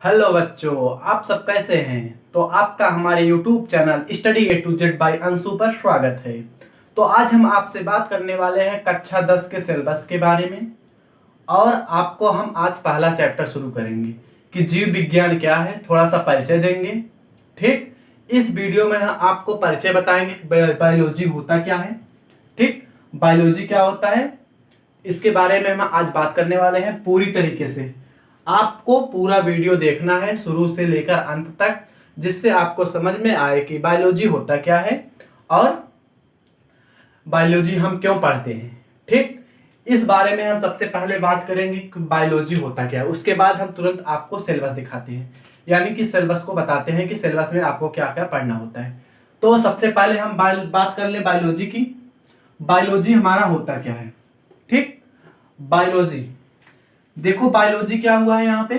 Hello बच्चों, आप सब कैसे हैं। तो आपका हमारे YouTube channel study A to Z by Anshu पर स्वागत है। तो आज हम आपसे बात करने वाले हैं कक्षा 10 के सिलेबस के बारे में। और आपको हम आज पहला चैप्टर शुरू करेंगे कि जीव विज्ञान क्या है, थोड़ा सा परिचय देंगे। ठीक, इस वीडियो में हम आपको परिचय बताएंगे बायोलॉजी होता क्या है। ठीक, बायोलॉजी क्या होता है इसके बारे में हम आज बात करने वाले हैं पूरी तरीके से। आपको पूरा वीडियो देखना है शुरू से लेकर अंत तक, जिससे आपको समझ में आए कि बायोलॉजी होता क्या है और बायोलॉजी हम क्यों पढ़ते हैं। ठीक, इस बारे में हम सबसे पहले बात करेंगे कि बायोलॉजी होता क्या है। उसके बाद हम तुरंत आपको सिलेबस दिखाते हैं, यानी कि सिलेबस को बताते हैं कि सिलेबस में आपको क्या क्या पढ़ना होता है। तो सबसे पहले हम बात कर ले बायोलॉजी की। बायोलॉजी हमारा होता क्या है। ठीक, बायोलॉजी देखो, बायोलॉजी क्या हुआ है यहाँ पे,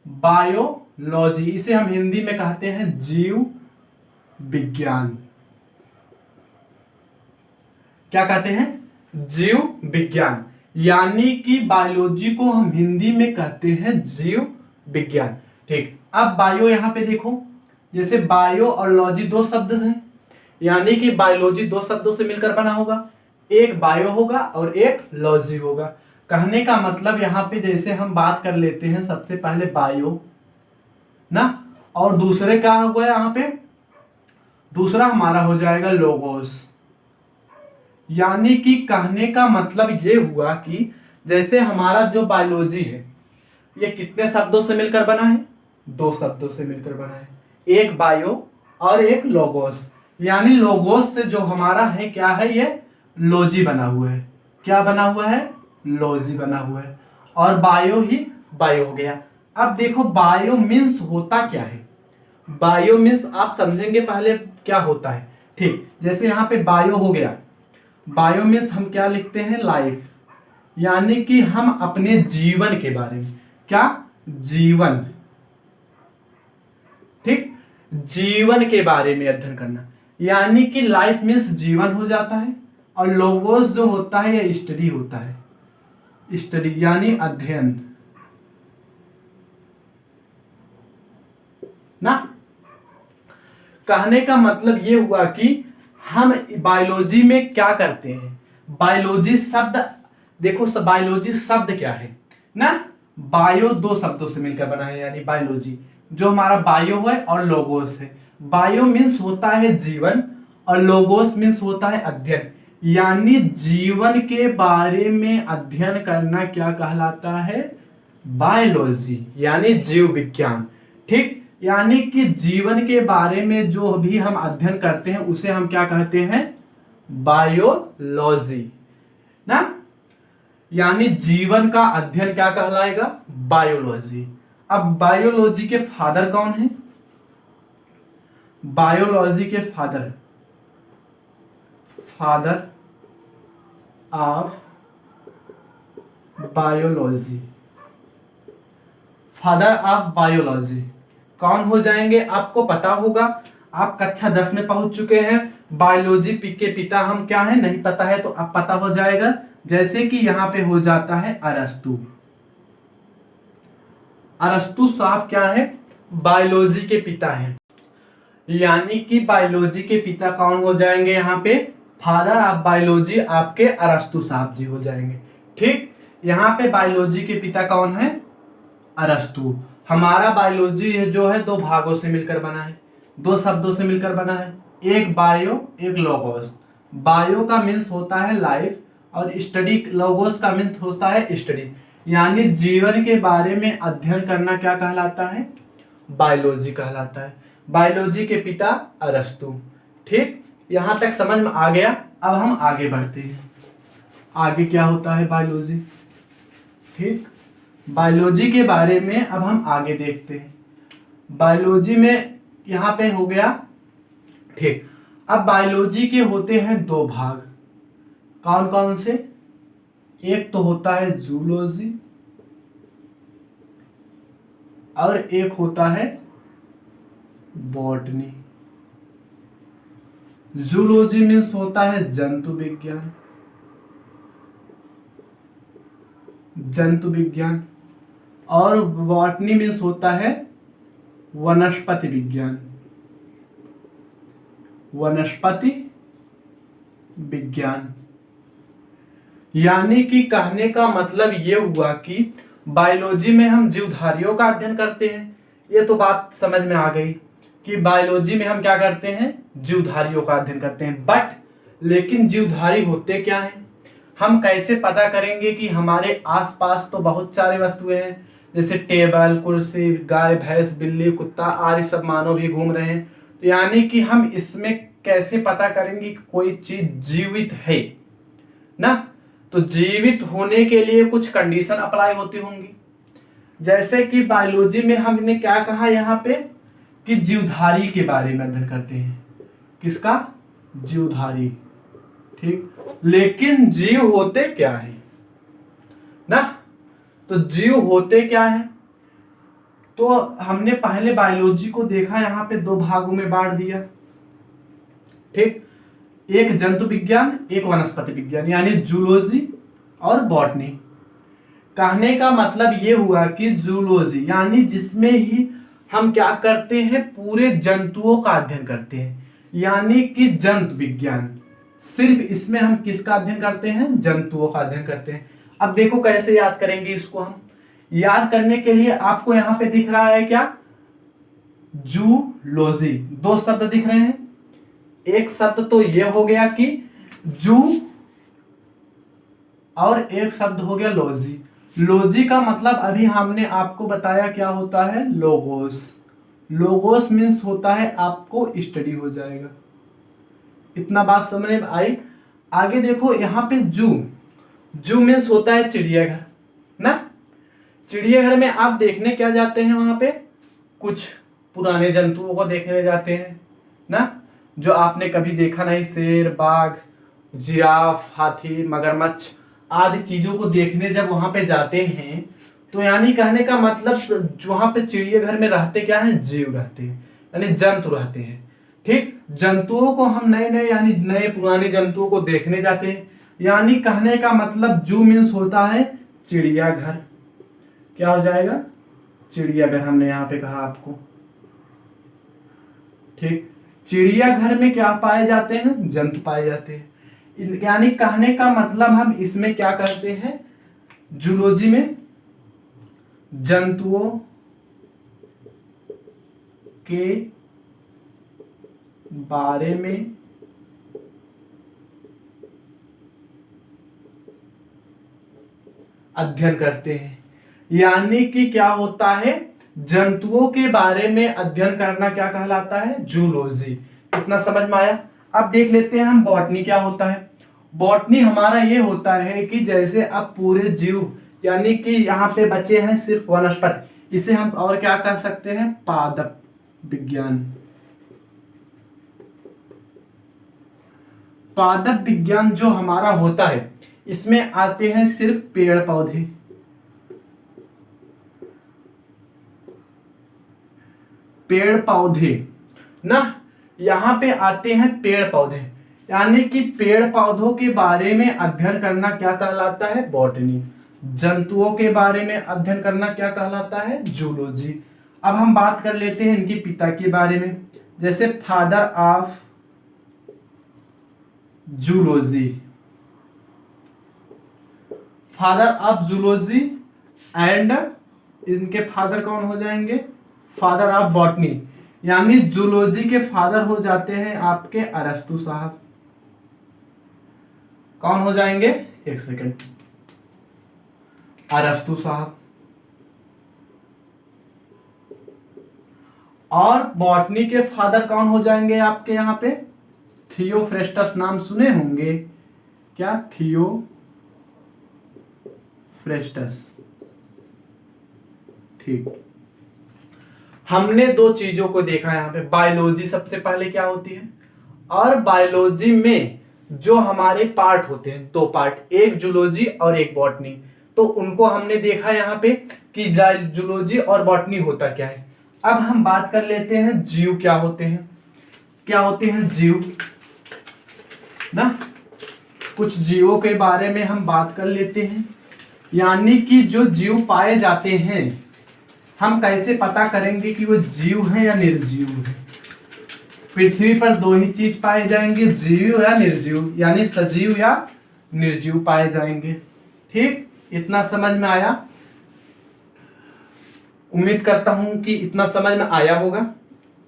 बायोलॉजी इसे हम हिंदी में कहते हैं जीव विज्ञान। क्या कहते हैं, जीव विज्ञान। यानी कि बायोलॉजी को हम हिंदी में कहते हैं जीव विज्ञान। ठीक, अब बायो यहाँ पे देखो, जैसे बायो और लॉजी दो शब्द हैं, यानी कि बायोलॉजी दो शब्दों से मिलकर बना होगा, एक बायो होगा और एक लॉजी होगा। कहने का मतलब यहाँ पे जैसे हम बात कर लेते हैं सबसे पहले बायो ना, और दूसरे क्या होगा यहाँ पे, दूसरा हमारा हो जाएगा लोगोस। यानी कि कहने का मतलब ये हुआ कि जैसे हमारा जो बायोलॉजी है ये कितने शब्दों से मिलकर बना है, दो शब्दों से मिलकर बना है, एक बायो और एक लोगोस। यानी लोगोस से जो हमारा है क्या है, ये लॉजी बना हुआ है। क्या बना हुआ है, लॉजी बना हुआ है। और बायो ही बायो हो गया। अब देखो बायो मीन्स होता क्या है। बायो मीन्स आप समझेंगे पहले क्या होता है। ठीक, जैसे यहाँ पे बायो हो गया, बायो मीन्स हम क्या लिखते हैं, लाइफ। यानी कि हम अपने जीवन के बारे में, क्या, जीवन। ठीक, जीवन के बारे में अध्ययन करना, यानी कि लाइफ मीन्स जीवन हो जाता है। और लोगोस जो होता है ये स्टडी होता है, स्टडी यानी अध्ययन ना। कहने का मतलब ये हुआ कि हम बायोलॉजी में क्या करते हैं। बायोलॉजी शब्द देखो, बायोलॉजी शब्द क्या है ना, बायो दो शब्दों से मिलकर बना है, यानी बायोलॉजी जो हमारा बायो है और लोगोस है। बायो मीन्स होता है जीवन और लोगोस मीन्स होता है अध्ययन। यानी जीवन के बारे में अध्ययन करना क्या कहलाता है, बायोलॉजी यानी जीव विज्ञान। ठीक, यानी कि जीवन के बारे में जो भी हम अध्ययन करते हैं उसे हम क्या कहते हैं, बायोलॉजी ना। यानी जीवन का अध्ययन क्या कहलाएगा, बायोलॉजी। अब बायोलॉजी के फादर कौन है, बायोलॉजी के father, father of biology, father of biology कौन हो जाएंगे, आपको पता होगा। आप कक्षा 10 में पहुंच चुके हैं। बायोलॉजी के पिता हम क्या है नहीं पता है तो अब पता हो जाएगा। जैसे कि यहां पे हो जाता है अरस्तु। अरस्तु साहब क्या है, बायोलॉजी के पिता हैं। यानी कि बायोलॉजी के पिता कौन हो जाएंगे, यहाँ पे फादर ऑफ बायोलॉजी आपके अरस्तु साहब जी हो जाएंगे। ठीक, यहाँ पे बायोलॉजी के पिता कौन है, अरस्तु। हमारा बायोलॉजी जो है दो भागों से मिलकर बना है, दो शब्दों से मिलकर बना है, एक बायो एक लोगोस। बायो का मीन्स होता है लाइफ और स्टडी, लोगोस का मीन्स होता है स्टडी। यानी जीवन के बारे में अध्ययन करना क्या कहलाता है, बायोलॉजी कहलाता है। बायोलॉजी के पिता अरस्तु। ठीक, यहां तक समझ में आ गया। अब हम आगे बढ़ते हैं, आगे क्या होता है बायोलॉजी। ठीक, बायोलॉजी के बारे में अब हम आगे देखते हैं। बायोलॉजी में यहां पे हो गया। ठीक, अब बायोलॉजी के होते हैं दो भाग, कौन कौन से, एक तो होता है जूलॉजी और एक होता है बॉटनी। जूलॉजी मीन्स होता है जंतु विज्ञान, जंतु विज्ञान। और बॉटनी मीन्स होता है वनस्पति विज्ञान, वनस्पति विज्ञान। यानी कि कहने का मतलब ये हुआ कि बायोलॉजी में हम जीवधारियों का अध्ययन करते हैं। ये तो बात समझ में आ गई कि बायोलॉजी में हम क्या करते हैं, जीवधारियों का अध्ययन करते हैं। बट लेकिन जीवधारी होते क्या हैं, हम कैसे पता करेंगे कि हमारे आसपास तो बहुत सारे वस्तुएं हैं, जैसे टेबल, कुर्सी, गाय, भैंस, बिल्ली, कुत्ता आदि सब मानव भी घूम रहे हैं। तो यानी कि हम इसमें कैसे पता करेंगे कि कोई चीज जीवित है ना। तो जीवित होने के लिए कुछ कंडीशन अप्लाई होती होंगी। जैसे कि बायोलॉजी में हमने क्या कहा यहाँ पे कि जीवधारी के बारे में अध्ययन करते हैं। किसका? जीवधारी। ठीक, लेकिन जीव होते क्या है ना। तो जीव होते क्या है, तो हमने पहले बायोलॉजी को देखा, यहाँ पे दो भागों में बांट दिया। ठीक, एक जंतु विज्ञान, एक वनस्पति विज्ञान, यानी जूलॉजी और बॉटनी। कहने का मतलब ये हुआ कि जूलॉजी यानी जिसमें ही हम क्या करते हैं, पूरे जंतुओं का अध्ययन करते हैं, यानी कि जंतु विज्ञान। सिर्फ इसमें हम किसका अध्ययन करते हैं, जंतुओं का अध्ययन करते हैं। अब देखो कैसे याद करेंगे इसको। हम याद करने के लिए आपको यहां पे दिख रहा है क्या, जूलॉजी, दो शब्द दिख रहे हैं। एक शब्द तो ये हो गया कि जू, और एक शब्द हो गया लॉजी। लॉजी का मतलब अभी हमने आपको बताया क्या होता है, लोगोस। लोगोस मीन्स होता है आपको स्टडी हो जाएगा। इतना बात समझ में आई। आगे देखो यहाँ पे जू, जू मीन्स होता है चिड़ियाघर ना। चिड़ियाघर में आप देखने क्या जाते हैं, वहां पे कुछ पुराने जंतुओं को देखने जाते हैं ना, जो आपने कभी देखा नहीं, शेर, बाघ, जिराफ, हाथी, मगरमच्छ आदि चीजों को देखने जब वहां पे जाते हैं, तो यानी कहने का मतलब वहां पे चिड़ियाघर में रहते क्या है, जीव रहते हैं, यानी जंतु रहते हैं। ठीक, जंतुओं को हम नए नए यानी नए पुराने जंतुओं को देखने जाते हैं। यानी कहने का मतलब जू मीन्स होता है चिड़ियाघर। क्या हो जाएगा, चिड़ियाघर हमने यहाँ पे कहा आपको। ठीक, चिड़ियाघर में क्या पाए जाते हैं, जंतु पाए जाते हैं। यानी कहने का मतलब हम इसमें क्या करते हैं, जूलॉजी में जंतुओं के बारे में अध्ययन करते हैं। यानी कि क्या होता है, जंतुओं के बारे में अध्ययन करना क्या कहलाता है, जूलॉजी। इतना समझ में आया। अब देख लेते हैं हम बॉटनी क्या होता है। बॉटनी हमारा ये होता है कि जैसे अब पूरे जीव, यानी कि यहाँ पे बचे हैं सिर्फ वनस्पति, इसे हम और क्या कर सकते हैं, पादप विज्ञान। पादप विज्ञान जो हमारा होता है, इसमें आते हैं सिर्फ पेड़ पौधे, पेड़ पौधे ना। यहां पे आते हैं पेड़ पौधे, यानी कि पेड़ पौधों के बारे में अध्ययन करना क्या कहलाता है, बॉटनी। जंतुओं के बारे में अध्ययन करना क्या कहलाता है, जूलॉजी। अब हम बात कर लेते हैं इनके पिता के बारे में, जैसे father of zoology, father of zoology, and इनके फादर कौन हो जाएंगे, फादर ऑफ बॉटनी। यानी जूलॉजी के फादर हो जाते हैं आपके अरस्तु साहब। कौन हो जाएंगे, एक सेकंड, अरस्तु साहब। और बॉटनी के फादर कौन हो जाएंगे आपके यहाँ पे, थियोफ्रेस्टस, नाम सुने होंगे क्या, थियोफ्रेस्टस। ठीक, हमने दो चीजों को देखा यहाँ पे। बायोलॉजी सबसे पहले क्या होती है, और बायोलॉजी में जो हमारे पार्ट होते हैं, दो पार्ट, एक जूलॉजी और एक बॉटनी। तो उनको हमने देखा यहाँ पे कि जूलॉजी और बॉटनी होता क्या है। अब हम बात कर लेते हैं जीव क्या होते हैं। क्या होते हैं जीव ना, कुछ जीवों के बारे में हम बात कर लेते हैं। यानी कि जो जीव पाए जाते हैं, हम कैसे पता करेंगे कि वो जीव है या निर्जीव है? पृथ्वी पर दो ही चीज पाए जाएंगे, जीव या निर्जीव, यानी सजीव या निर्जीव पाए जाएंगे। ठीक, इतना समझ में आया? उम्मीद करता हूं कि इतना समझ में आया होगा।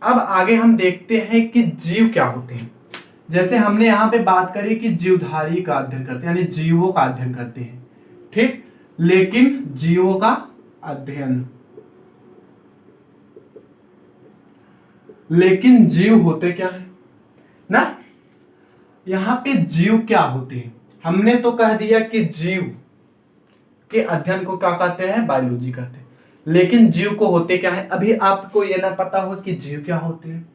अब आगे हम देखते हैं कि जीव क्या होते हैं। जैसे हमने यहाँ पे बात करी कि जीवधारी का अध्ययन करते हैं, यानी जीवों का अध्ययन करते हैं। ठीक, लेकिन जीवों का अध्ययन, लेकिन जीव होते क्या है ना? यहाँ पे जीव क्या होते हैं? हमने तो कह दिया कि जीव के अध्ययन को क्या कहते हैं? बायोलॉजी कहते हैं। लेकिन जीव को होते क्या है? अभी आपको ये ना पता हो कि जीव क्या होते हैं।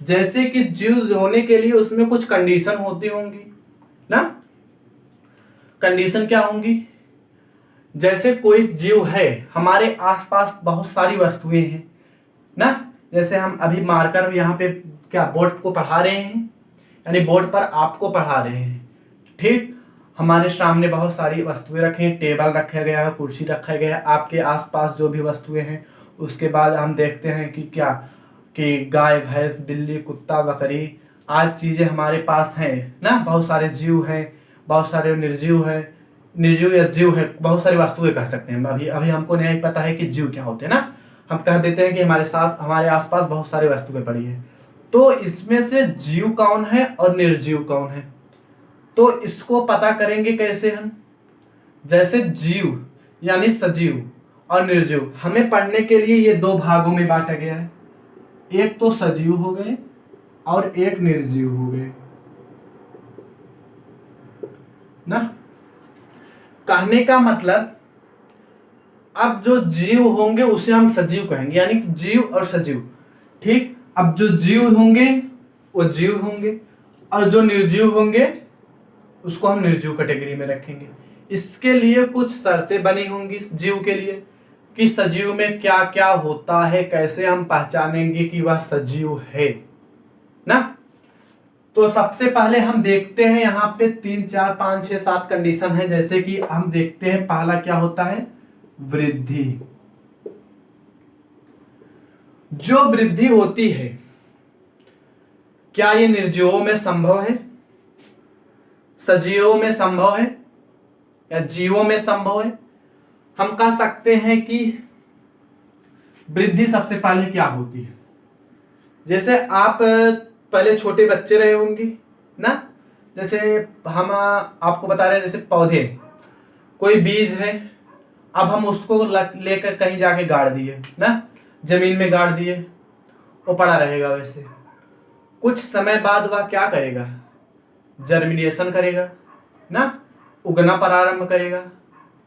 जैसे कि जीव होने के लिए उसमें कुछ कंडीशन होती होंगी ना। कंडीशन क्या होंगी? जैसे कोई जीव है, हमारे आसपास बहुत सारी वस्तुएं हैं ना। जैसे हम अभी मार्कर यहाँ पे क्या बोर्ड को पढ़ा रहे हैं, यानी बोर्ड पर आपको पढ़ा रहे हैं। ठीक, हमारे सामने बहुत सारी वस्तुएं रखी हैं, टेबल रखा गया है, कुर्सी रखा गया है, आपके आसपास जो भी वस्तुएं हैं। उसके बाद हम देखते हैं कि क्या कि गाय, भैंस, बिल्ली, कुत्ता, बकरी आज चीजें हमारे पास हैं ना। बहुत सारे जीव हैं, बहुत सारे निर्जीव है, निर्जीव या जीव है, बहुत सारी वस्तुएं कह सकते हैं। अभी अभी हमको नहीं पता है कि जीव क्या होते हैं ना। हम कह देते हैं कि हमारे साथ, हमारे आसपास बहुत सारी वस्तुएं पड़ी है। तो इसमें से जीव कौन है और निर्जीव कौन है? तो इसको पता करेंगे कैसे हम? जैसे जीव यानी सजीव और निर्जीव हमें पढ़ने के लिए ये दो भागों में बांटा गया है। एक तो सजीव हो गए और एक निर्जीव हो गए ना। कहने का मतलब, अब जो जीव होंगे उसे हम सजीव कहेंगे, यानी जीव और सजीव। ठीक, अब जो जीव होंगे वो जीव होंगे और जो निर्जीव होंगे उसको हम निर्जीव कैटेगरी में रखेंगे। इसके लिए कुछ शर्तें बनी होंगी जीव के लिए कि सजीव में क्या क्या होता है, कैसे हम पहचानेंगे कि वह सजीव है ना। तो सबसे पहले हम देखते हैं यहाँ पे 3, 4, 5, 6, 7 कंडीशन है। जैसे कि हम देखते हैं पहला क्या होता है? वृद्धि। जो वृद्धि होती है, क्या ये निर्जीवों में संभव है, सजीवों में संभव है या जीवों में संभव है? हम कह सकते हैं कि वृद्धि सबसे पहले क्या होती है। जैसे आप पहले छोटे बच्चे रहे होंगे ना। जैसे हम आपको बता रहे हैं, जैसे पौधे, कोई बीज है, अब हम उसको लेकर कहीं जाके गाड़ दिए ना, जमीन में गाड़ दिए, वो पड़ा रहेगा। वैसे कुछ समय बाद वह क्या करेगा? जर्मिनेशन करेगा ना, उगना प्रारंभ करेगा।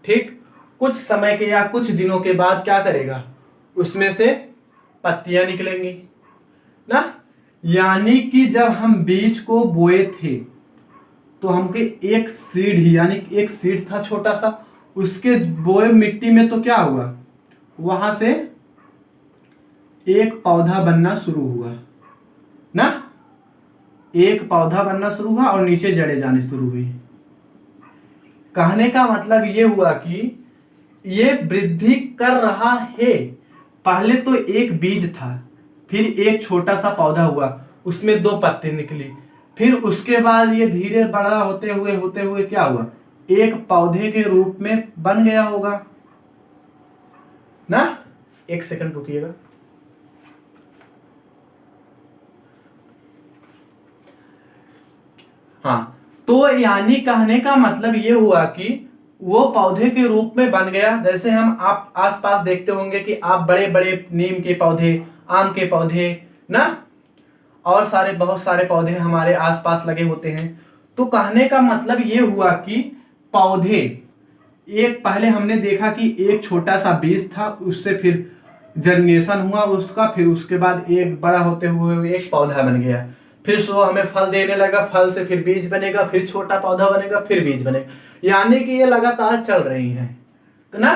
ठीक, कुछ समय के या कुछ दिनों के बाद क्या करेगा? उसमें से पत्तियां निकलेंगी ना। यानी कि जब हम बीज को बोए थे तो हमके एक सीड ही, यानी एक सीड था छोटा सा, उसके बोए मिट्टी में तो क्या हुआ? वहां से एक पौधा बनना शुरू हुआ ना। एक पौधा बनना शुरू हुआ और नीचे जड़ें जाने शुरू हुई। कहने का मतलब ये हुआ कि ये वृद्धि कर रहा है। पहले तो एक बीज था, फिर एक छोटा सा पौधा हुआ, उसमें 2 पत्ते निकली, फिर उसके बाद ये धीरे बड़ा होते हुए क्या हुआ? एक पौधे के रूप में बन गया होगा ना। 1 सेकंड रुकिएगा। हाँ, तो यानी कहने का मतलब ये हुआ कि वो पौधे के रूप में बन गया। जैसे हम आप आसपास देखते होंगे कि आप बड़े बड़े नीम के पौधे, आम के पौधे ना, और सारे बहुत सारे पौधे हमारे आसपास लगे होते हैं। तो कहने का मतलब ये हुआ कि पौधे, एक पहले हमने देखा कि एक छोटा सा बीज था, उससे फिर जर्मिनेशन हुआ उसका, फिर उसके बाद एक बड़ा होते हुए एक पौधा बन गया, फिर सो हमें फल देने लगा, फल से फिर बीज बनेगा, फिर छोटा पौधा बनेगा, फिर बीज बनेगा। यानी कि ये लगातार चल रही है ना,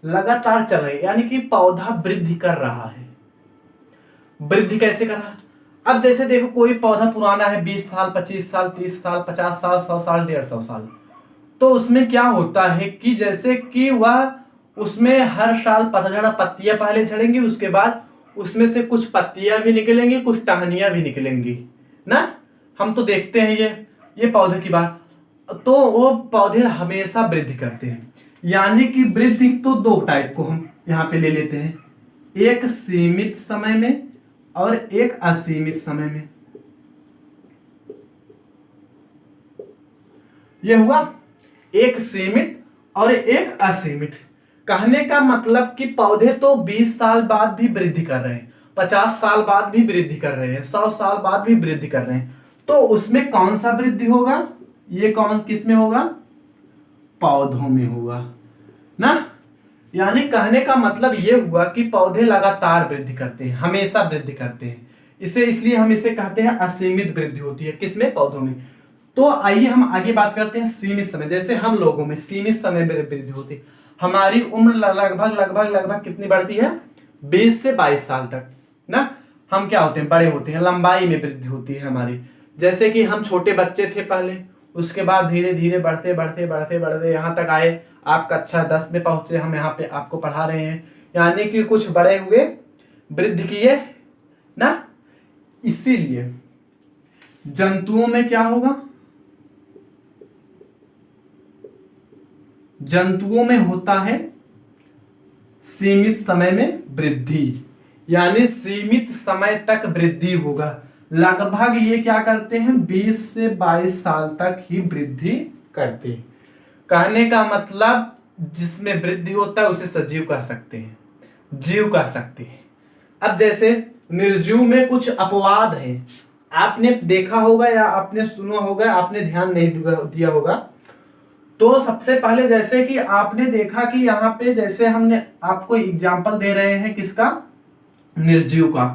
लगातार चल रही है। यानी कि पौधा वृद्धि कर रहा है। वृद्धि कैसे कर रहा है? अब जैसे देखो, कोई पौधा पुराना है, 20 साल, 25 साल, 30 साल, 50 साल, 100 साल, 150 साल, तो उसमें क्या होता है कि जैसे कि वह उसमें हर साल पतझड़ पत्तियां पहले झड़ेंगी, उसके बाद उसमें से कुछ पत्तियां भी निकलेंगी, कुछ टहनियां भी निकलेंगी ना। हम तो देखते हैं ये पौधे की बात। तो वो पौधे हमेशा वृद्धि करते हैं, यानी कि वृद्धि तो दो टाइप को हम यहाँ पे ले लेते हैं, एक सीमित समय में और एक असीमित समय में। ये हुआ एक सीमित और एक असीमित। कहने का मतलब कि पौधे तो 20 साल बाद भी वृद्धि कर रहे हैं, 50 साल बाद भी वृद्धि कर रहे हैं, 100 साल बाद भी वृद्धि कर रहे हैं। तो उसमें कौन सा वृद्धि होगा? ये कौन किस में होगा? पौधों में होगा ना। यानी कहने का मतलब ये हुआ कि पौधे लगातार वृद्धि करते हैं, हमेशा वृद्धि करते हैं। इसे इसलिए हम इसे कहते हैं असीमित वृद्धि होती है, किसमें? पौधों में। तो आइए हम आगे बात करते हैं सीमित समय। जैसे हम लोगों में सीमित समय में वृद्धि होती है, हमारी उम्र लगभग कितनी बढ़ती है? 20 से 22 साल तक ना। हम क्या होते हैं? बड़े होते हैं, लंबाई में वृद्धि होती है हमारी। जैसे कि हम छोटे बच्चे थे पहले, उसके बाद धीरे धीरे बढ़ते यहाँ तक आए, आप कक्षा 10 में पहुंचे, हम यहाँ पे आपको पढ़ा रहे हैं, यानी कि कुछ बड़े हुए, वृद्धि किए ना। इसीलिए जंतुओं में क्या होगा? जंतुओं में होता है सीमित समय में वृद्धि, यानी सीमित समय तक वृद्धि होगा। लगभग ये क्या करते हैं? 20 से 22 साल तक ही वृद्धि करते हैं। कहने का मतलब जिसमें वृद्धि होता है उसे सजीव कह सकते हैं, जीव कह सकते हैं। अब जैसे निर्जीव में कुछ अपवाद हैं, आपने देखा होगा या आपने सुना होगा, आपने ध्यान नहीं दिया होगा। तो सबसे पहले जैसे कि आपने देखा कि यहाँ पे जैसे हमने आपको एग्जाम्पल दे रहे हैं किसका? निर्जीव का।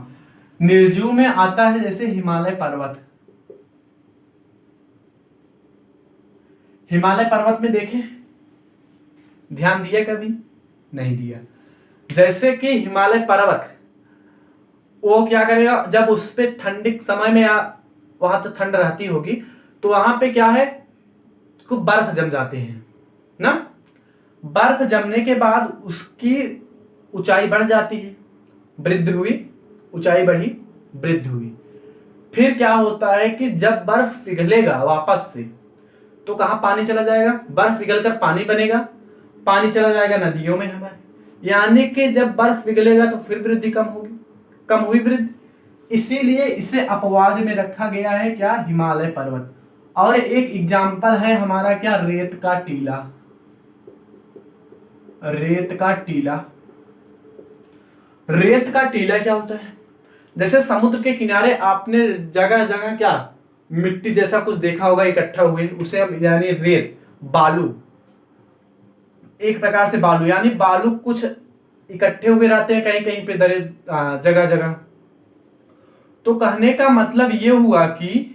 निर्जीव में आता है जैसे हिमालय पर्वत। हिमालय पर्वत में देखें, ध्यान दिया कभी? नहीं दिया। जैसे कि हिमालय पर्वत, वो क्या करेगा? जब उस पे ठंडी समय में वहां तो ठंड रहती होगी, तो वहां पे क्या है? को बर्फ जम जाते हैं ना। बर्फ जमने के बाद उसकी ऊंचाई बढ़ जाती है, वृद्धि हुई, ऊंचाई बढ़ी, वृद्धि हुई। फिर क्या होता है कि जब बर्फ पिघलेगा वापस से, तो कहां पानी चला जाएगा? बर्फ पिघलकर पानी बनेगा, पानी चला जाएगा नदियों में हमारे। यानी कि जब बर्फ पिघलेगा तो फिर वृद्धि कम होगी, कम हुई वृद्धि। इसीलिए इसे अपवाद में रखा गया है, क्या? हिमालय पर्वत। और एक एग्जाम्पल है हमारा क्या? रेत का टीला। रेत का टीला, रेत का टीला क्या होता है? जैसे समुद्र के किनारे आपने जगह जगह क्या मिट्टी जैसा कुछ देखा होगा इकट्ठा हुए, उसे हम यानी रेत, बालू, एक प्रकार से बालू, यानी बालू कुछ इकट्ठे हुए रहते हैं कहीं कहीं पे दरे जगह जगह। तो कहने का मतलब ये हुआ कि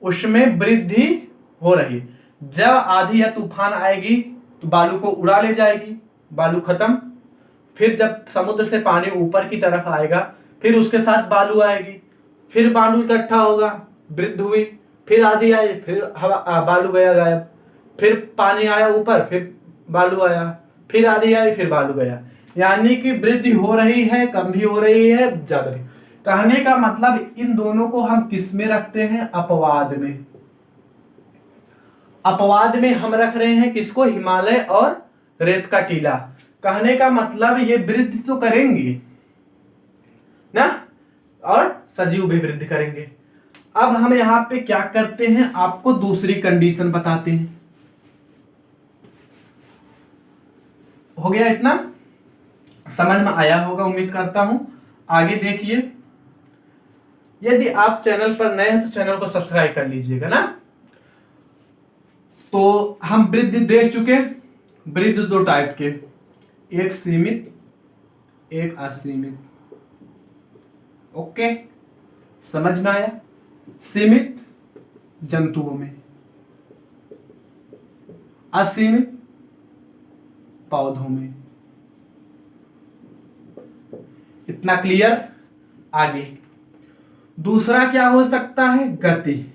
उसमें वृद्धि हो रही। जब आंधी या तूफान आएगी तो बालू को उड़ा ले जाएगी, बालू खत्म। फिर जब समुद्र से पानी ऊपर की तरफ आएगा, फिर उसके साथ बालू आएगी, फिर बालू इकट्ठा होगा, वृद्धि हुई, फिर आंधी आई, फिर हवा, बालू गया गायब, फिर पानी आया ऊपर, फिर बालू आया, फिर आंधी आई, फिर बालू गया। यानी कि वृद्धि हो रही है, कम भी हो रही है, ज्यादा भी। कहने का मतलब इन दोनों को हम किस में रखते हैं? अपवाद में। अपवाद में हम रख रहे हैं किसको? हिमालय और रेत का टीला। कहने का मतलब ये वृद्धि तो करेंगे ना, और सजीव भी वृद्धि करेंगे। अब हम यहां पे क्या करते हैं? आपको दूसरी कंडीशन बताते हैं। हो गया? इतना समझ में आया होगा उम्मीद करता हूं। आगे देखिए, यदि आप चैनल पर नए हैं तो चैनल को सब्सक्राइब कर लीजिएगा ना। तो हम वृद्धि देख चुके। वृद्धि दो टाइप के, एक सीमित, एक असीमित। ओके, समझ में आया? सीमित जंतुओं में, असीमित पौधों में। इतना क्लियर? आगे दूसरा क्या हो सकता है? गति।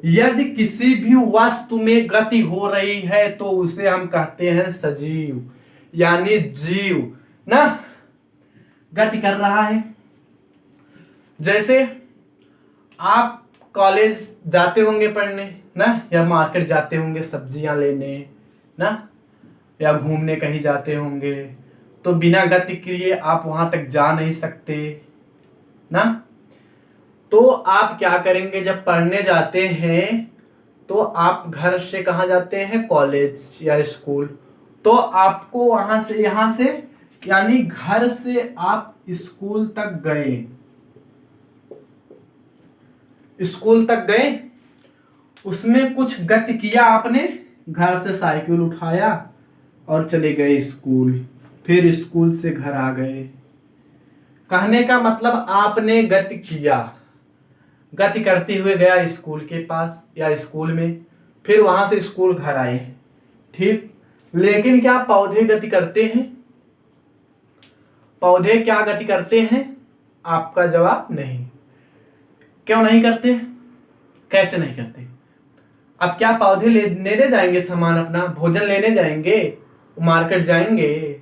यदि किसी भी वस्तु में गति हो रही है तो उसे हम कहते हैं सजीव। यानी जीव ना गति कर रहा है। जैसे आप कॉलेज जाते होंगे पढ़ने ना, या मार्केट जाते होंगे सब्जियां लेने ना, या घूमने कहीं जाते होंगे, तो बिना गति किए आप वहां तक जा नहीं सकते ना। तो आप क्या करेंगे, जब पढ़ने जाते हैं तो आप घर से कहाँ जाते हैं, कॉलेज या स्कूल, तो आपको वहां से यहां से यानी घर से आप स्कूल तक गए, स्कूल तक गए, उसमें कुछ गति किया आपने, घर से साइकिल उठाया और चले गए स्कूल, फिर स्कूल से घर आ गए। कहने का मतलब आपने गति किया, गति करते हुए गया स्कूल के पास या स्कूल में, फिर वहां से स्कूल घर आए, ठीक। लेकिन क्या पौधे गति करते हैं? पौधे क्या गति करते हैं? आपका जवाब नहीं। क्यों नहीं करते? कैसे नहीं करते? अब क्या पौधे लेने जाएंगे सामान, अपना भोजन लेने जाएंगे, मार्केट जाएंगे?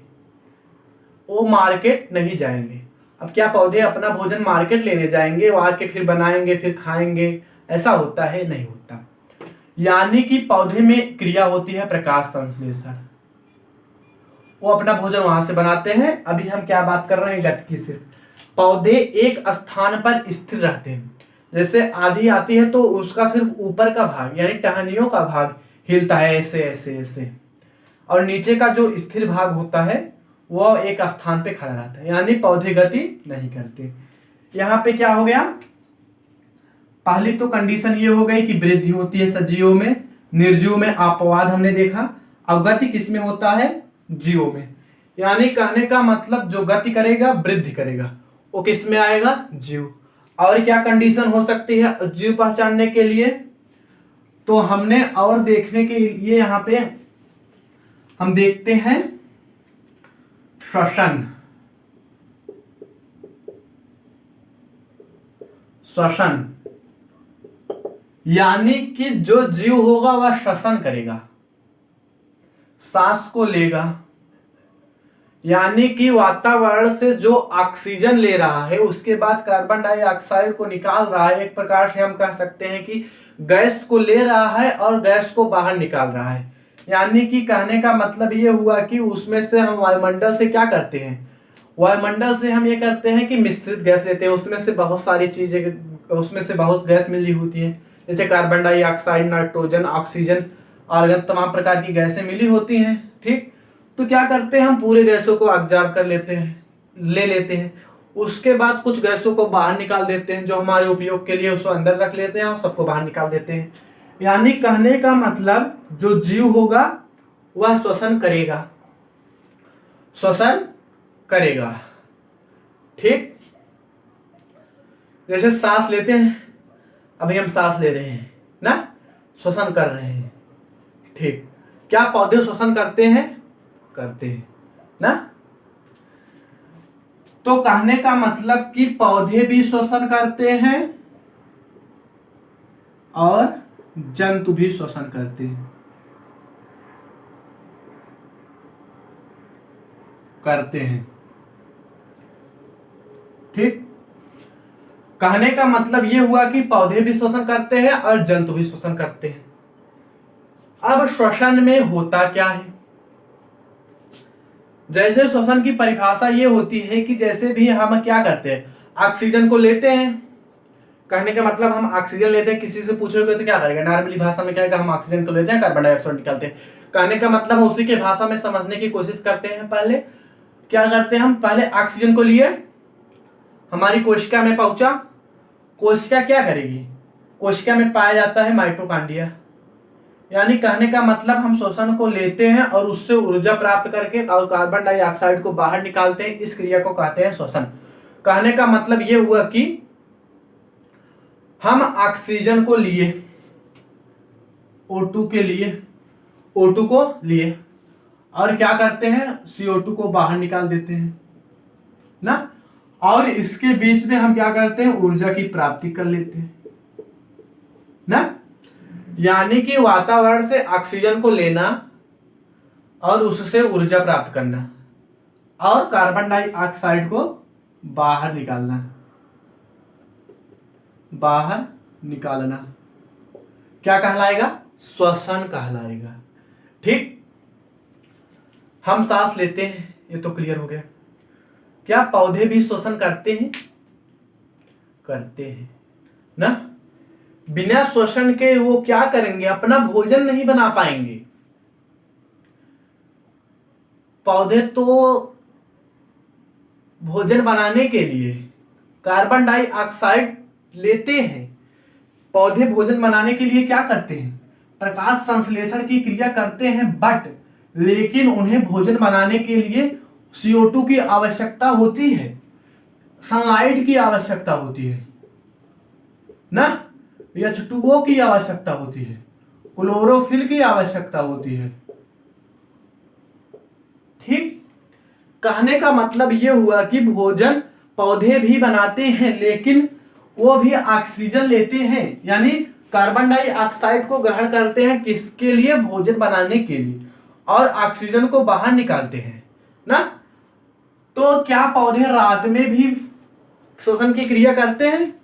वो मार्केट नहीं जाएंगे। अब क्या पौधे अपना भोजन मार्केट लेने जाएंगे, वहां के फिर बनाएंगे फिर खाएंगे? ऐसा होता है? नहीं होता। यानी कि पौधे में क्रिया होती है प्रकाश संश्लेषण, वो अपना भोजन वहां से बनाते हैं। अभी हम क्या बात कर रहे हैं, गति की। सिर्फ पौधे एक स्थान पर स्थिर रहते हैं, जैसे आंधी आती है तो उसका सिर्फ ऊपर का भाग यानी टहनियों का भाग हिलता है, ऐसे ऐसे ऐसे, और नीचे का जो स्थिर भाग होता है वह एक स्थान पे खड़ा रहता है, यानी पौधे गति नहीं करते। यहाँ पे क्या हो गया, पहली तो कंडीशन ये हो गई कि वृद्धि होती है सजीवों में, निर्जीव में अपवाद हमने देखा, और गति किसमें होता है, जीवों में। यानी कहने का मतलब जो गति करेगा वृद्धि करेगा वो किस में आएगा, जीव। और क्या कंडीशन हो सकती है जीव पहचानने के लिए, तो हमने और देखने के लिए यहाँ पे हम देखते हैं श्वसन। श्वसन यानी कि जो जीव होगा वह श्वसन करेगा, सांस को लेगा, यानी कि वातावरण से जो ऑक्सीजन ले रहा है उसके बाद कार्बन डाइऑक्साइड को निकाल रहा है। एक प्रकार से हम कह सकते हैं कि गैस को ले रहा है और गैस को बाहर निकाल रहा है। यानी कि कहने का मतलब ये हुआ कि उसमें से हम वायुमंडल से क्या करते हैं, वायुमंडल से हम ये करते हैं कि मिश्रित गैस लेते हैं, उसमें से बहुत सारी चीजें, उसमें से बहुत गैस मिली होती है, जैसे कार्बन डाइऑक्साइड, नाइट्रोजन, ऑक्सीजन और तमाम प्रकार की गैसें मिली होती हैं, ठीक। तो क्या करते हैं, हम पूरे गैसों को ऑब्जर्व कर लेते हैं, ले लेते हैं, उसके बाद कुछ गैसों को बाहर निकाल देते हैं, जो हमारे उपयोग के लिए उसको अंदर रख लेते हैं और सबको बाहर निकाल देते हैं। यानी कहने का मतलब जो जीव होगा वह श्वसन करेगा, श्वसन करेगा, ठीक। जैसे सांस लेते हैं, अभी हम सांस ले रहे हैं ना, श्वसन कर रहे हैं, ठीक। क्या पौधे श्वसन करते हैं? करते हैं ना। तो कहने का मतलब कि पौधे भी श्वसन करते हैं और जंतु भी श्वसन करते हैं, ठीक। कहने का मतलब यह हुआ कि पौधे भी श्वसन करते हैं और जंतु भी श्वसन करते हैं। अब श्वसन में होता क्या है, जैसे श्वसन की परिभाषा ये होती है कि जैसे भी हम क्या करते हैं, ऑक्सीजन को लेते हैं, कहने का मतलब हम ऑक्सीजन लेते हैं, किसी से पूछोगे तो क्या करेगा, नॉर्मली भाषा में क्या हम ऑक्सीजन को लेते हैं, कार्बन डाइऑक्साइड निकालते हैं। कहने का मतलब उसी के भाषा में समझने की कोशिश करते हैं। पहले क्या करते हैं, हम पहले ऑक्सीजन को लिए, हमारी कोशिका में पहुंचा, कोशिका क्या करेगी, कोशिका में पाया जाता है माइटोकॉन्ड्रिया। यानी कहने का मतलब हम श्वसन को लेते हैं और उससे ऊर्जा प्राप्त करके और कार्बन डाइऑक्साइड को बाहर निकालते हैं, इस क्रिया को कहते हैं श्वसन। कहने का मतलब ये हुआ कि हम ऑक्सीजन को लिए, O2 के लिए, O2 को लिए और क्या करते हैं, CO2 को बाहर निकाल देते हैं ना, और इसके बीच में हम क्या करते हैं, ऊर्जा की प्राप्ति कर लेते हैं ना। यानी कि वातावरण से ऑक्सीजन को लेना और उससे ऊर्जा प्राप्त करना और कार्बन डाइऑक्साइड को बाहर निकालना, बाहर निकालना क्या कहलाएगा? श्वसन कहलाएगा। ठीक, हम सांस लेते हैं, ये तो क्लियर हो गया। क्या पौधे भी श्वसन करते हैं? करते हैं ना। बिना श्वसन के वो क्या करेंगे? अपना भोजन नहीं बना पाएंगे। पौधे तो भोजन बनाने के लिए कार्बन डाइऑक्साइड लेते हैं। पौधे भोजन बनाने के लिए क्या करते हैं? प्रकाश संश्लेषण की क्रिया करते हैं, बट लेकिन उन्हें भोजन बनाने के लिए CO2 की आवश्यकता होती है, सनलाइट की आवश्यकता होती है ना, H2O की आवश्यकता होती है, क्लोरोफिल की आवश्यकता होती है। ठीक, कहने का मतलब यह हुआ कि भोजन पौधे भी बनाते हैं, लेकिन वो भी ऑक्सीजन लेते हैं, यानी कार्बन डाइऑक्साइड को ग्रहण करते हैं। किसके लिए? भोजन बनाने के लिए, और ऑक्सीजन को बाहर निकालते हैं ना। तो क्या पौधे रात में भी श्वसन की क्रिया करते हैं?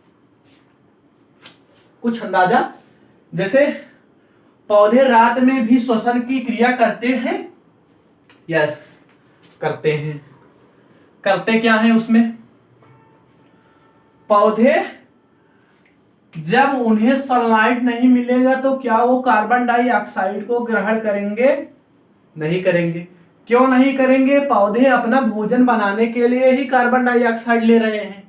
कुछ अंदाजा? जैसे पौधे रात में भी श्वसन की क्रिया करते हैं। यस, करते हैं। करते क्या है उसमें? पौधे जब उन्हें सनलाइट नहीं मिलेगा तो क्या वो कार्बन डाइऑक्साइड को ग्रहण करेंगे? नहीं करेंगे। क्यों नहीं करेंगे? पौधे अपना भोजन बनाने के लिए ही कार्बन डाइऑक्साइड ले रहे हैं,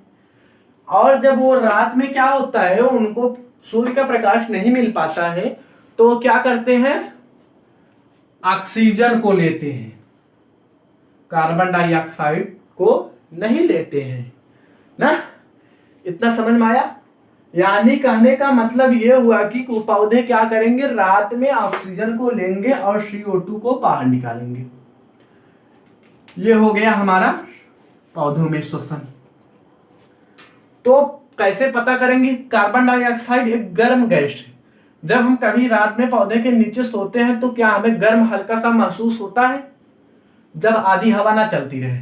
और जब वो रात में क्या होता है, उनको सूर्य का प्रकाश नहीं मिल पाता है, तो वो क्या करते हैं? ऑक्सीजन को लेते हैं, कार्बन डाइऑक्साइड को नहीं लेते हैं ना। इतना समझ में आया? यानी कहने का मतलब यह हुआ कि पौधे क्या करेंगे? रात में ऑक्सीजन को लेंगे और CO2 को बाहर निकालेंगे। ये हो गया हमारा पौधों में श्वसन। तो कैसे पता करेंगे? कार्बन डाइऑक्साइड एक गर्म गैस है। जब हम कभी रात में पौधे के नीचे सोते हैं तो क्या हमें गर्म हल्का सा महसूस होता है? जब आधी हवा ना चलती रहे,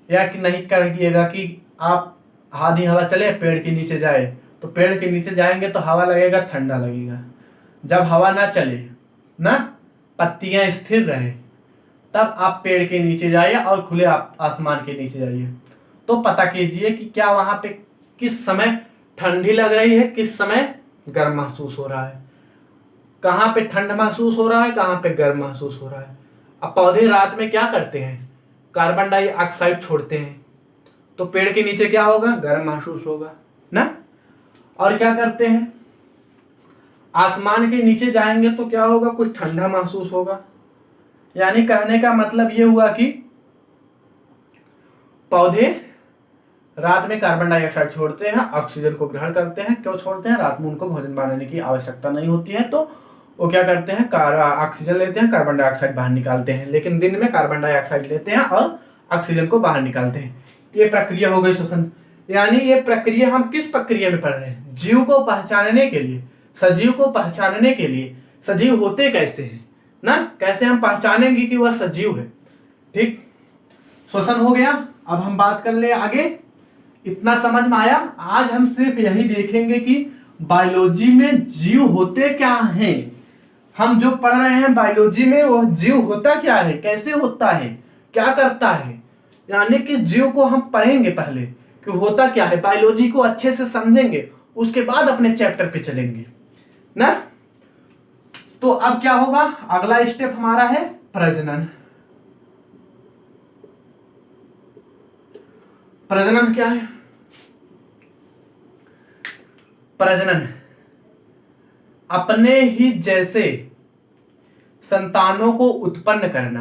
या कि नहीं करिएगा कि आप आधी हवा चले, पेड़ के नीचे जाए, तो पेड़ के नीचे जाएंगे तो हवा लगेगा, ठंडा लगेगा। जब हवा ना चले ना, पत्तियां स्थिर रहे, तब आप पेड़ के नीचे जाइए और खुले आसमान के नीचे जाइए, तो पता कीजिए कि क्या वहां पे किस समय ठंडी लग रही है, किस समय गर्म महसूस हो रहा है, कहाँ पे ठंड महसूस हो रहा है, कहाँ पे गर्म महसूस हो रहा है। अब पौधे रात में क्या करते हैं? कार्बन डाइऑक्साइड छोड़ते हैं, तो पेड़ के नीचे क्या होगा? गर्म महसूस होगा ना। और क्या करते हैं? आसमान के नीचे जाएंगे तो क्या होगा? कुछ ठंडा महसूस होगा। यानी कहने का मतलब यह हुआ कि पौधे रात में कार्बन डाइऑक्साइड छोड़ते हैं, ऑक्सीजन को ग्रहण करते हैं। क्यों छोड़ते हैं? रात में उनको भोजन बनाने की आवश्यकता नहीं होती है, तो वो क्या करते हैं? ऑक्सीजन लेते हैं, कार्बन डाइऑक्साइड बाहर निकालते हैं। लेकिन दिन में कार्बन डाइऑक्साइड लेते हैं और ऑक्सीजन को बाहर निकालते हैं। ये प्रक्रिया हो गई श्वसन। यानी ये प्रक्रिया हम किस प्रक्रिया में पढ़ रहे हैं? जीव को पहचानने के लिए, सजीव को पहचानने के लिए। सजीव होते कैसे हैं ना, कैसे हम पहचानेंगे कि वह सजीव है। ठीक, श्वसन हो गया। अब हम बात कर ले आगे। इतना समझ में आया? आज हम सिर्फ यही देखेंगे कि बायोलॉजी में जीव होते क्या हैं। हम जो पढ़ रहे हैं बायोलॉजी में, वो जीव होता क्या है, कैसे होता है, क्या करता है। यानी कि जीव को हम पढ़ेंगे पहले कि होता क्या है, बायोलॉजी को अच्छे से समझेंगे, उसके बाद अपने चैप्टर पे चलेंगे ना। तो अब क्या होगा? अगला स्टेप हमारा है प्रजनन। प्रजनन क्या है? प्रजनन अपने ही जैसे संतानों को उत्पन्न करना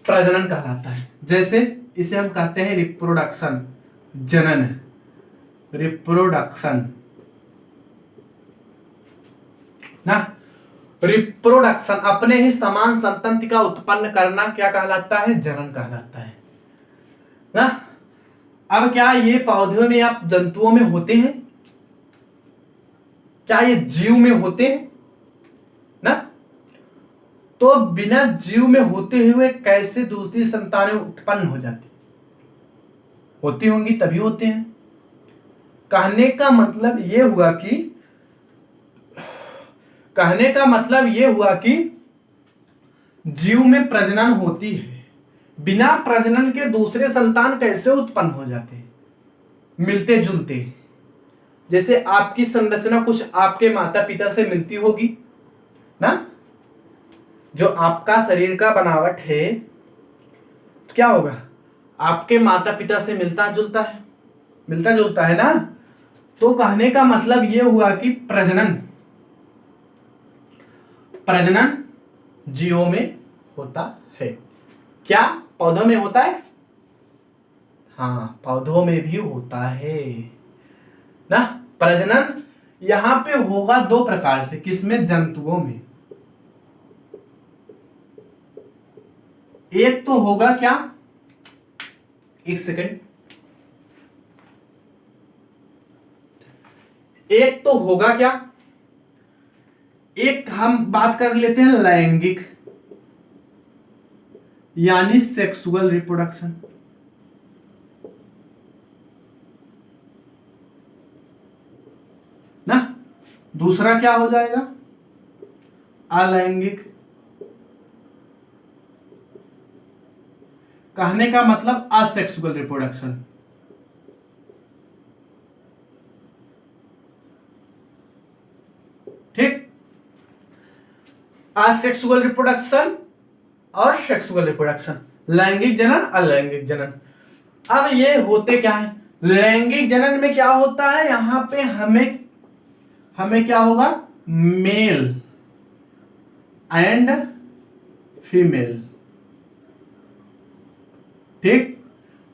प्रजनन कहलाता है। जैसे इसे हम कहते हैं रिप्रोडक्शन, जनन, रिप्रोडक्शन ना। रिप्रोडक्शन अपने ही समान संतति का उत्पन्न करना क्या कहलाता है? जनन कहलाता है ना। अब क्या ये पौधों में या जंतुओं में होते हैं? क्या ये जीव में होते हैं ना? तो बिना जीव में होते हुए कैसे दूसरी संतानें उत्पन्न हो जाती? होती होंगी तभी होते हैं। कहने का मतलब ये हुआ कि जीव में प्रजनन होती है, बिना प्रजनन के दूसरे संतान कैसे उत्पन्न हो जाते हैं? मिलते जुलते। जैसे आपकी संरचना कुछ आपके माता पिता से मिलती होगी ना, जो आपका शरीर का बनावट है तो क्या होगा? आपके माता पिता से मिलता जुलता है ना। तो कहने का मतलब यह हुआ कि प्रजनन जीवों में होता है। क्या पौधों में होता है? हाँ, पौधों में भी होता है ना। प्रजनन यहां पे होगा दो प्रकार से। किसमें? जंतुओं में। एक तो होगा क्या, एक सेकंड, एक तो होगा क्या, एक हम बात कर लेते हैं लैंगिक, यानी सेक्सुअल रिप्रोडक्शन। ना, दूसरा क्या हो जाएगा? अलैंगिक। कहने का मतलब असेक्सुअल रिप्रोडक्शन। ठीक, असेक्सुअल रिप्रोडक्शन और सेक्सुअल रिप्रोडक्शन, लैंगिक जनन, अलैंगिक जनन। अब ये होते क्या है? लैंगिक जनन में क्या होता है? यहां पे हमें क्या होगा? Male and female. ठीक,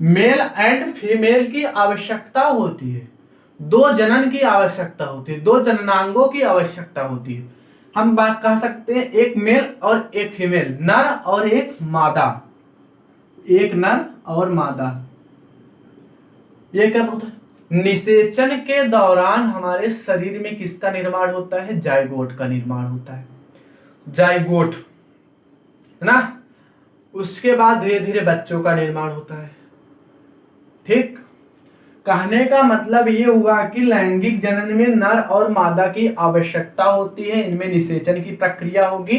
मेल एंड फीमेल की आवश्यकता होती है। दो जनन की आवश्यकता होती है, दो जननांगों की आवश्यकता होती है। हम बात कह सकते हैं एक मेल और एक फीमेल, नर और एक मादा, एक नर और मादा। ये क्या होता है? निषेचन के दौरान हमारे शरीर में किसका निर्माण होता है? जाइगोट का निर्माण होता है। जाइगोट है ना। उसके बाद धीरे धीरे बच्चों का निर्माण होता है। ठीक, कहने का मतलब ये हुआ कि लैंगिक जनन में नर और मादा की आवश्यकता होती है। इनमें निषेचन की प्रक्रिया होगी।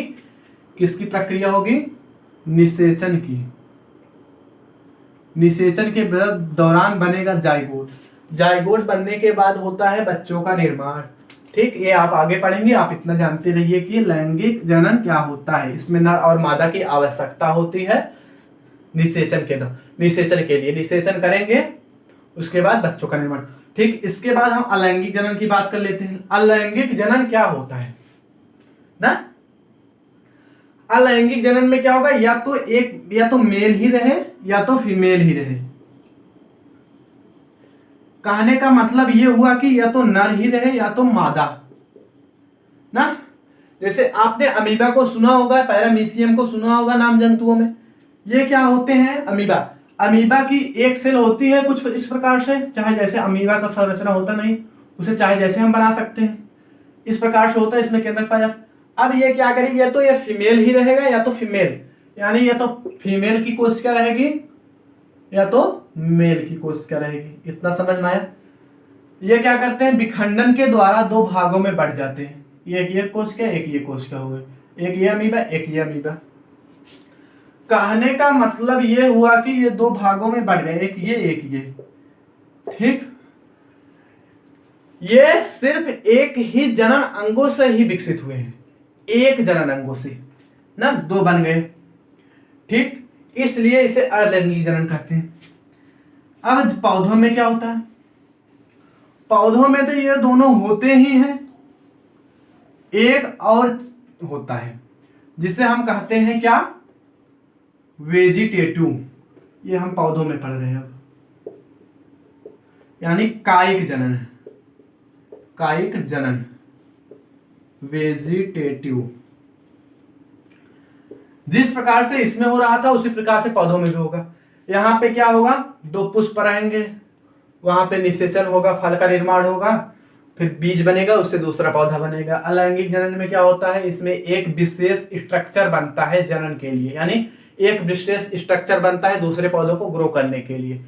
किसकी प्रक्रिया होगी? निषेचन की। निषेचन के दौरान बनेगा जाइगोट। जाइगोट बनने के बाद होता है बच्चों का निर्माण। ठीक, ये आप आगे पढ़ेंगे। आप इतना जानते रहिए कि लैंगिक जनन क्या होता है। इसमें नर और मादा की आवश्यकता होती है निषेचन के लिए। निषेचन करेंगे, उसके बाद बच्चों का निर्माण। ठीक, इसके बाद हम अलैंगिक जनन की बात कर लेते हैं। अलैंगिक जनन क्या होता है ना? अलैंगिक जनन में क्या होगा? या तो मेल ही रहे या तो फीमेल ही रहे। कहने का मतलब ये हुआ कि या तो नर ही रहे या तो मादा ना। जैसे आपने अमीबा को सुना होगा, पैरामीशियम को सुना होगा नाम जंतुओं में। ये क्या होते हैं? अमीबा की एक सेल होती है कुछ इस प्रकार से, चाहे जैसे अमीबा का संरचना होता नहीं, उसे चाहे जैसे हम बना सकते हैं, इस प्रकार से होता है। इसमें केंद्रक पाया। अब ये क्या करेगी? या तो ये फीमेल ही रहेगा या तो फीमेल, यानी या तो फीमेल की कोशिका रहेगी या तो मेल की कोशिका रहेगी। इतना समझ में आया? ये क्या करते हैं? विखंडन के द्वारा दो भागों में बढ़ जाते हैं। एक ये कोशिका, एक ये कोशिका हो गई, एक ये अमीबा, एक ये अमीबा। कहने का मतलब ये हुआ कि ये दो भागों में बढ़ गए, एक ये। ठीक, ये सिर्फ एक ही जनन अंगों से ही विकसित हुए हैं, एक जनन अंगों से ना, दो बन गए। ठीक, इसलिए इसे अलैंगिक जनन कहते हैं। अब पौधों में क्या होता है? पौधों में तो ये दोनों होते ही हैं, एक और होता है जिसे हम कहते हैं क्या? वेजिटेटिव। ये हम पौधों में पढ़ रहे हैं अब, यानी कायिक जनन। कायिक जनन, वेजिटेटिव। जिस प्रकार से इसमें हो रहा था उसी प्रकार से पौधों में भी होगा। यहां पे क्या होगा? दो पुष्प रहेंगे, वहां पे निषेचन होगा, फल का निर्माण होगा, फिर बीज बनेगा, उससे दूसरा पौधा बनेगा। अलैंगिक जनन में क्या होता है, इसमें एक विशेष स्ट्रक्चर बनता है जनन के लिए, यानी एक विशेष स्ट्रक्चर बनता है दूसरे पौधों को ग्रो करने के लिए।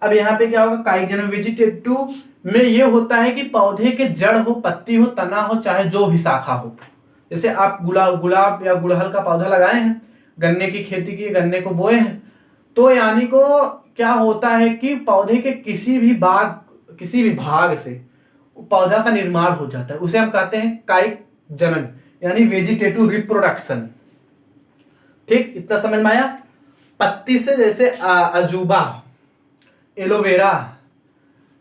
अब यहाँ पे क्या होगा, कायिक जनन वेजिटेटिव में ये होता है कि पौधे के जड़ हो, पत्ती हो, तना हो, चाहे जो भी शाखा हो। जैसे आप गुलाब या गुड़हल का पौधा लगाए हैं, गन्ने की खेती की, गन्ने को बोए हैं, तो यानी को क्या होता है कि पौधे के किसी भी भाग से पौधा का निर्माण हो जाता है, उसे हम कहते हैं कायिक जनन यानी वेजिटेटिव रिप्रोडक्शन। ठीक, इतना समझ में आया। पत्ती से जैसे अजूबा, एलोवेरा,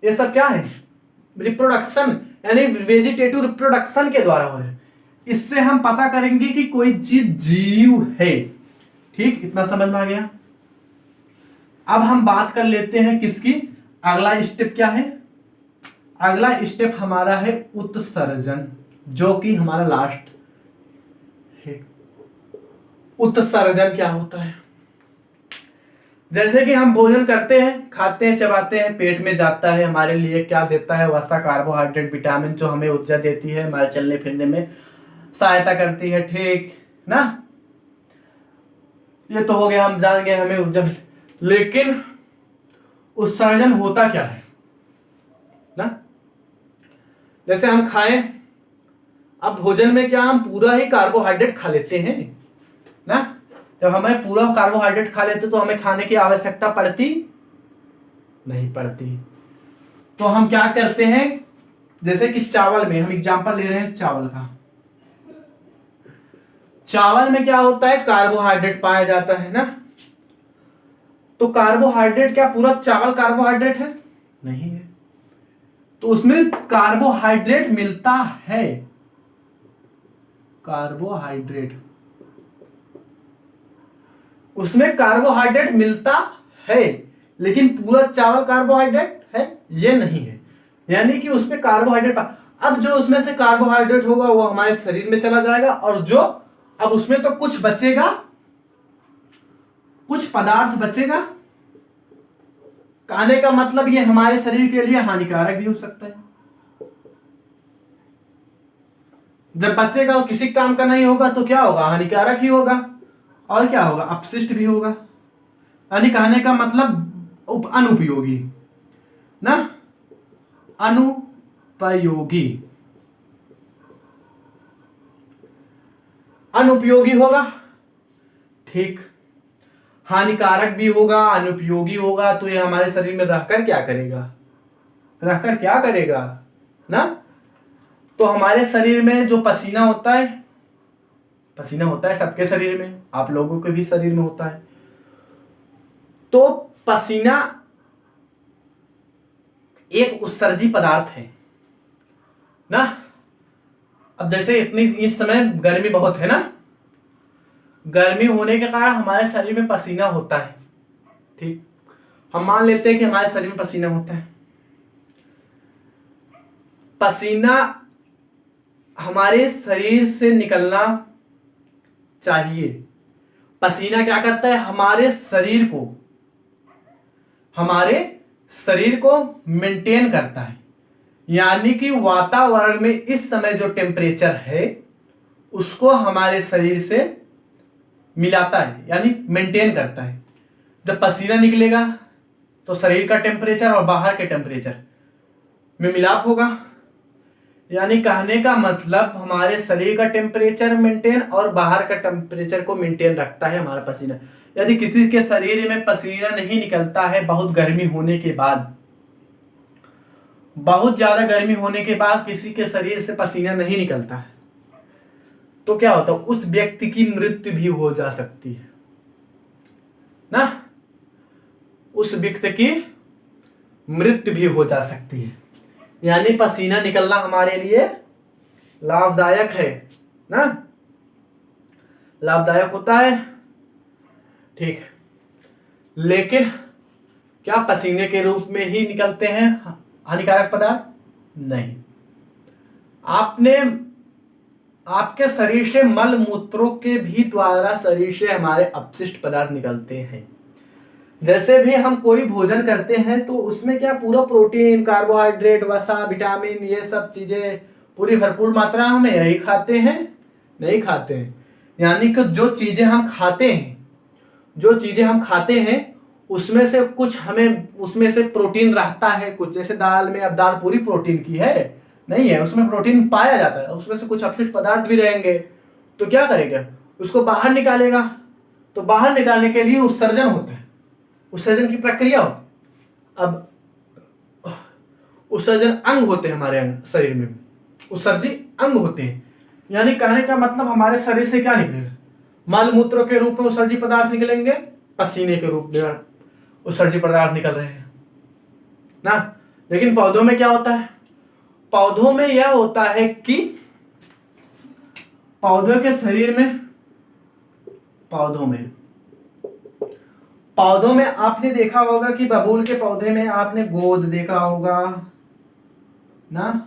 ये सब क्या है, रिप्रोडक्शन यानी वेजिटेटिव रिप्रोडक्शन के द्वारा हो रहे हैं। इससे हम पता करेंगे कि कोई चीज जीव है। ठीक, इतना समझ में आ गया। अब हम बात कर लेते हैं किसकी, अगला स्टेप क्या है, अगला स्टेप हमारा है उत्सर्जन, जो कि हमारा लास्ट है। उत्सर्जन क्या होता है, जैसे कि हम भोजन करते हैं, खाते हैं, चबाते हैं, पेट में जाता है, हमारे लिए क्या देता है, वसा, कार्बोहाइड्रेट, विटामिन, जो हमें ऊर्जा देती है, हमारे चलने फिरने में सहायता करती है। ठीक ना, ये तो हो गया, हम जान गए हमें ऊर्जा। लेकिन उत्सर्जन होता क्या है ना, जैसे हम खाएं, अब भोजन में क्या हम पूरा ही कार्बोहाइड्रेट खा लेते हैं ना, जब हमें पूरा कार्बोहाइड्रेट खा लेते तो हमें खाने की आवश्यकता पड़ती नहीं पड़ती। तो हम क्या करते हैं, जैसे कि चावल में हम एग्जांपल ले रहे हैं चावल का, चावल में क्या होता है, कार्बोहाइड्रेट पाया जाता है ना। तो कार्बोहाइड्रेट, क्या पूरा चावल कार्बोहाइड्रेट है, नहीं है, तो उसमें कार्बोहाइड्रेट मिलता है, कार्बोहाइड्रेट, उसमें कार्बोहाइड्रेट मिलता है, लेकिन पूरा चावल कार्बोहाइड्रेट है ये नहीं है, यानी कि उसमें कार्बोहाइड्रेट। अब जो उसमें से कार्बोहाइड्रेट होगा वो हमारे शरीर में चला जाएगा, और जो अब उसमें तो कुछ बचेगा, कुछ पदार्थ बचेगा, कहने का मतलब ये हमारे शरीर के लिए हानिकारक भी हो सकता है। जब बचेगा वो किसी काम का नहीं होगा तो क्या होगा, हानिकारक ही होगा, और क्या होगा, अपशिष्ट भी होगा, यानी कहने का मतलब अनुपयोगी ना, अनुपयोगी, अनुपयोगी होगा। ठीक, हानिकारक भी होगा, अनुपयोगी होगा, तो ये हमारे शरीर में रहकर क्या करेगा, रहकर क्या करेगा ना। तो हमारे शरीर में जो पसीना होता है, पसीना होता है सबके शरीर में, आप लोगों के भी शरीर में होता है, तो पसीना एक उत्सर्जी पदार्थ है ना। अब जैसे इतनी इस समय गर्मी बहुत है ना, गर्मी होने के कारण हमारे शरीर में पसीना होता है। ठीक, हम मान लेते हैं कि हमारे शरीर में पसीना होता है, पसीना हमारे शरीर से निकलना चाहिए। पसीना क्या करता है, हमारे शरीर को मेंटेन करता है, यानी कि वातावरण में इस समय जो टेम्परेचर है उसको हमारे शरीर से मिलाता है, यानी मेंटेन करता है। जब पसीना निकलेगा तो शरीर का टेम्परेचर और बाहर के टेम्परेचर में मिलाप होगा, यानी कहने का मतलब हमारे शरीर का टेम्परेचर मेंटेन और बाहर का टेम्परेचर को मेंटेन रखता है हमारा पसीना। यदि किसी के शरीर में पसीना नहीं निकलता है बहुत गर्मी होने के बाद, बहुत ज्यादा गर्मी होने के बाद किसी के शरीर से पसीना नहीं निकलता है, तो क्या होता है, उस व्यक्ति की मृत्यु भी हो जा सकती है ना, उस व्यक्ति की मृत्यु भी हो जा सकती है। यानी पसीना निकलना हमारे लिए लाभदायक है ना, लाभदायक होता है। ठीक, लेकिन क्या पसीने के रूप में ही निकलते हैं हानिकारक पदार्थ? नहीं, आपके शरीर से मल मूत्रों के भी द्वारा शरीर से हमारे अपशिष्ट पदार्थ निकलते हैं, जैसे भी हम कोई भोजन करते हैं तो उसमें क्या पूरा प्रोटीन, कार्बोहाइड्रेट, वसा, विटामिन, ये सब चीजें पूरी भरपूर मात्रा में यही खाते हैं? नहीं खाते हैं। यानी कि जो चीजें हम खाते हैं उसमें से कुछ हमें उसमें से प्रोटीन रहता है कुछ। जैसे दाल में, अब दाल पूरी प्रोटीन की है नहीं है, उसमें प्रोटीन पाया जाता है, उसमें से कुछ अपशिष्ट पदार्थ भी रहेंगे। तो क्या करेगा, उसको बाहर निकालेगा। तो बाहर निकालने के लिए उत्सर्जन होता है, उत्सर्जन की प्रक्रिया होती है। अब उत्सर्जन अंग होते हैं हमारे शरीर में, उत्सर्जी अंग होते हैं। यानी कहने का मतलब हमारे शरीर से क्या निकलेगा, मल मूत्र के रूप में उत्सर्जी पदार्थ निकलेंगे, पसीने के रूप में उत्सर्जी पदार्थ निकल रहे हैं ना। लेकिन पौधों में क्या होता है, पौधों में यह होता है कि पौधों के शरीर में, पौधों में आपने देखा होगा कि बबूल के पौधे में आपने गोद देखा होगा ना।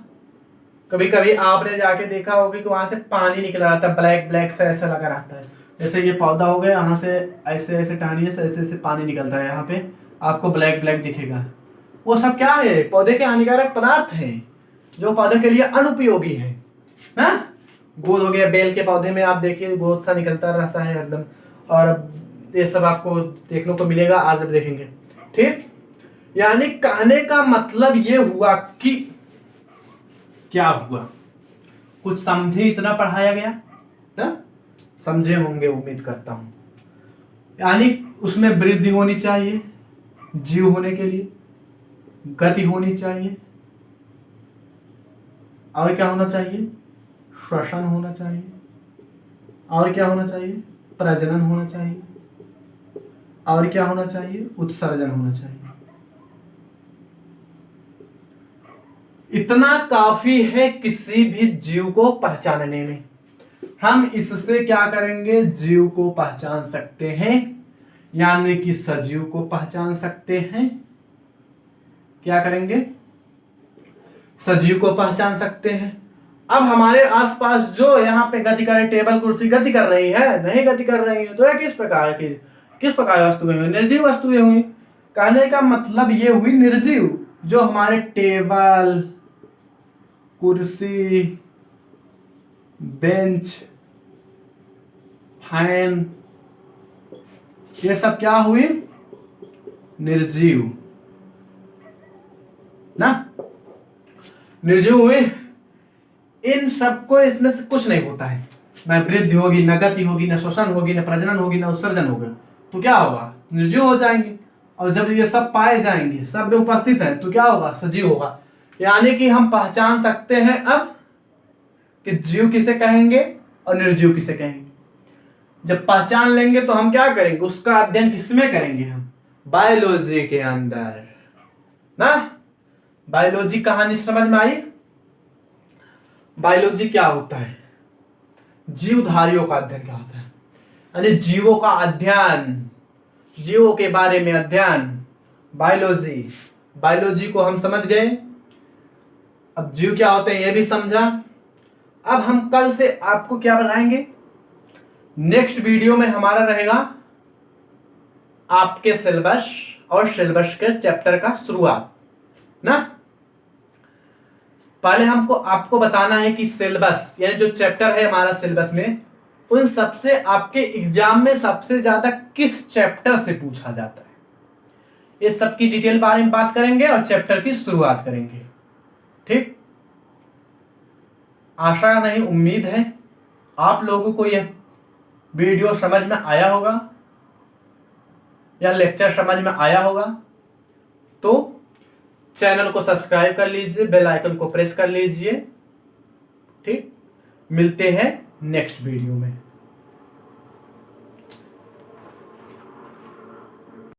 कभी कभी आपने जाके देखा होगा कि वहां से पानी निकल रहा था, ब्लैक ब्लैक से ऐसा लगा रहता है। जैसे ये पौधा हो गया, यहाँ से ऐसे ऐसे टहनियों से ऐसे ऐसे पानी निकलता है, यहाँ पे आपको ब्लैक ब्लैक दिखेगा। वो सब क्या है, पौधे के हानिकारक पदार्थ हैं जो पौधे के लिए अनुपयोगी है ना। गोद हो गया, बेल के पौधे में आप देखिए गोद सा निकलता रहता है एकदम, और ये सब आपको देखने को मिलेगा आगे देखेंगे। ठीक, यानी कहने का मतलब ये हुआ कि क्या हुआ, कुछ समझे, इतना पढ़ाया गया ना, समझे होंगे उम्मीद करता हूं। यानी उसमें वृद्धि होनी चाहिए, जीव होने के लिए गति होनी चाहिए, और क्या होना चाहिए, श्वसन होना चाहिए, और क्या होना चाहिए, प्रजनन होना चाहिए, और क्या होना चाहिए, उत्सर्जन होना चाहिए। इतना काफी है किसी भी जीव को पहचानने में। हम इससे क्या करेंगे, जीव को पहचान सकते हैं, यानी कि सजीव को पहचान सकते हैं। क्या करेंगे, सजीव को पहचान सकते हैं। अब हमारे आसपास जो यहाँ पे गति कर रही, टेबल कुर्सी गति कर रही है, नहीं गति कर रही है, तो यह किस प्रकार वस्तुएं हुई, निर्जीव वस्तुएं हुई। कहने का मतलब ये हुई निर्जीव, जो हमारे टेबल, कुर्सी, बेंच, फैन, ये सब क्या हुई, निर्जीव ना, निर्जीव हुई। इन सबको इसमें से कुछ नहीं होता है, न वृद्धि होगी, न गति होगी, न श्वसन होगी, न प्रजनन होगी, न उत्सर्जन होगा, तो क्या होगा, निर्जीव हो जाएंगे। और जब ये सब पाए जाएंगे, सब में उपस्थित है, तो क्या होगा, सजीव होगा। यानी कि हम पहचान सकते हैं अब कि जीव किसे कहेंगे और निर्जीव किसे कहेंगे। जब पहचान लेंगे तो हम क्या करेंगे, उसका अध्ययन किसमें करेंगे, हम बायोलॉजी के अंदर ना। बायोलॉजी कहानी समझ में आई। बायोलॉजी क्या होता है, जीवधारियों का अध्ययन क्या होता है, यानी जीवों का अध्ययन, जीवों के बारे में अध्ययन, बायोलॉजी। बायोलॉजी को हम समझ गए, अब जीव क्या होते हैं ये भी समझा। अब हम कल से आपको क्या बताएंगे, नेक्स्ट वीडियो में हमारा रहेगा आपके सिलेबस और सिलेबस के चैप्टर का शुरुआत ना। पहले हमको आपको बताना है कि सिलेबस, यानी जो चैप्टर है हमारा सिलेबस में, उन सबसे आपके एग्जाम में सबसे ज्यादा किस चैप्टर से पूछा जाता है, ये सब की डिटेल बारे में बात करेंगे और चैप्टर की शुरुआत करेंगे। ठीक, आशा नहीं उम्मीद है आप लोगों को यह वीडियो समझ में आया होगा, या लेक्चर समझ में आया होगा। तो चैनल को सब्सक्राइब कर लीजिए, बेल आइकन को प्रेस कर लीजिए। ठीक, मिलते हैं नेक्स्ट वीडियो में।